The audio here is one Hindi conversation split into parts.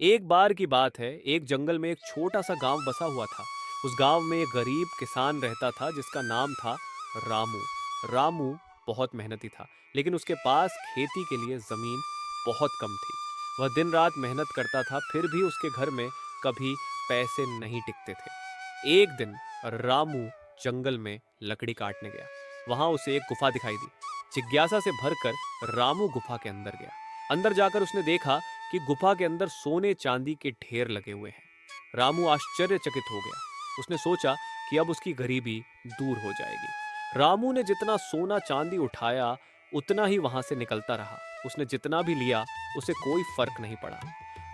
एक बार की बात है, एक जंगल में एक छोटा-सा गाँव बसा हुआ था। उस गाँव में एक गरीब किसान रहता था जिसका नाम था रामू। रामू बहुत मेहनती था, लेकिन उसके पास खेती के लिए ज़मीन बहुत कम थी। वह दिन-रात मेहनत करता था, फिर भी उसके घर में कभी पैसे नहीं टिकते थे। एक दिन रामू जंगल में लकड़ी काटने गया। वहाँ उसे एक गुफा दिखाई दी। जिज्ञासा से भरकर रामू गुफा के अंदर गया। अंदर जाकर उसने देखा कि गुफा के अंदर सोने चांदी के ढेर लगे हुए हैं। रामू आश्चर्यचकित हो गया। उसने सोचा कि अब उसकी गरीबी दूर हो जाएगी। रामू ने जितना सोना चांदी उठाया उतना ही वहां से निकलता रहा। उसने जितना भी लिया उसे कोई फर्क नहीं पड़ा।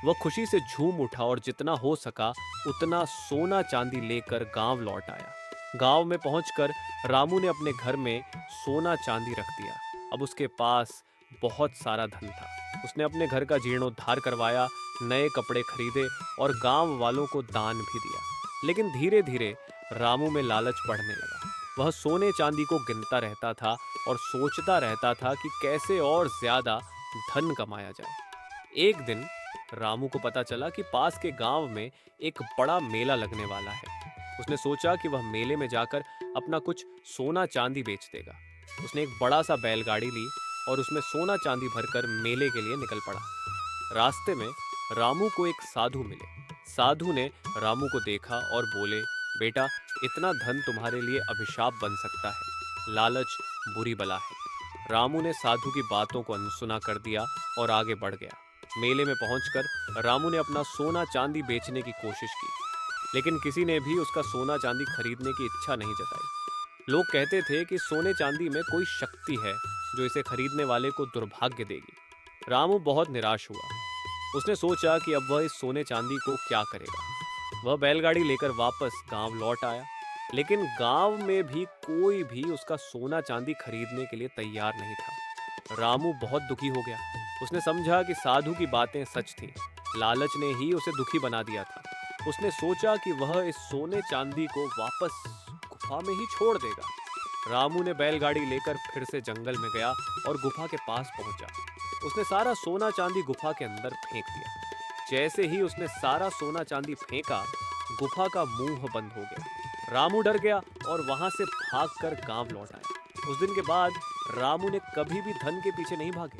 वह खुशी से झूम उठा और जितना हो सका उतना सोना चांदी लेकर गांव लौट आया। गांव में पहुंचकर रामू ने अपने घर में सोना चांदी रख दिया। अब उसके पास बहुत सारा धन था। उसने अपने घर का जीर्णोद्धार करवाया, नए कपड़े खरीदे और गांव वालों को दान भी दिया। लेकिन धीरे धीरे रामू में लालच बढ़ने लगा। वह सोने चांदी को गिनता रहता था और सोचता रहता था कि कैसे और ज्यादा धन कमाया जाए। एक दिन रामू को पता चला कि पास के गांव में एक बड़ा मेला लगने वाला है। उसने सोचा कि वह मेले में जाकर अपना कुछ सोना चांदी बेच देगा। उसने एक बड़ा सा बैलगाड़ी ली और उसमें सोना चांदी भरकर मेले के लिए निकल पड़ा। रास्ते में रामू को एक साधु मिले। साधु ने रामू को देखा और बोले, बेटा, इतना धन तुम्हारे लिए अभिशाप बन सकता है। लालच बुरी बला है। रामू ने साधु की बातों को अनसुना कर दिया और आगे बढ़ गया। मेले में पहुंचकर रामू ने अपना सोना चांदी बेचने की कोशिश की, लेकिन किसी ने भी उसका सोना चांदी खरीदने की इच्छा नहीं जताई। लोग कहते थे कि सोने चांदी में कोई शक्ति है जो इसे खरीदने वाले को दुर्भाग्य देगी। रामू बहुत निराश हुआ। उसने सोचा कि अब वह इस सोने चांदी को क्या करेगा। वह बैलगाड़ी लेकर वापस गांव लौट आया, लेकिन गांव में भी कोई भी उसका सोना चांदी खरीदने के लिए तैयार नहीं था। रामू बहुत दुखी हो गया। उसने समझा कि साधु की बातें सच थीं। लालच ने ही उसे दुखी बना दिया था। उसने सोचा कि वह इस सोने चांदी को वापस गुफा में ही छोड़ देगा। रामू ने बैलगाड़ी लेकर फिर से जंगल में गया और गुफा के पास पहुंचा। उसने सारा सोना चांदी गुफा के अंदर फेंक दिया। जैसे ही उसने सारा सोना चांदी फेंका, गुफा का मुंह बंद हो गया। रामू डर गया और वहां से भागकर गांव लौट आया। उस दिन के बाद रामू ने कभी भी धन के पीछे नहीं भागे।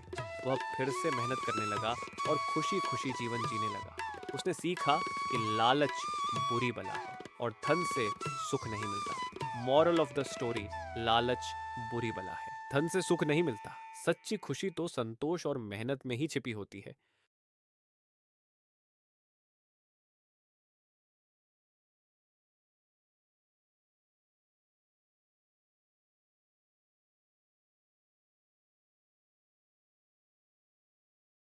वह फिर से मेहनत करने लगा और खुशी खुशी जीवन जीने लगा। उसने सीखा कि लालच बुरी बला है और धन से सुख नहीं मिलता। मॉरल ऑफ द स्टोरी, लालच बुरी बला है, धन से सुख नहीं मिलता। सच्ची खुशी तो संतोष और मेहनत में ही छिपी होती है।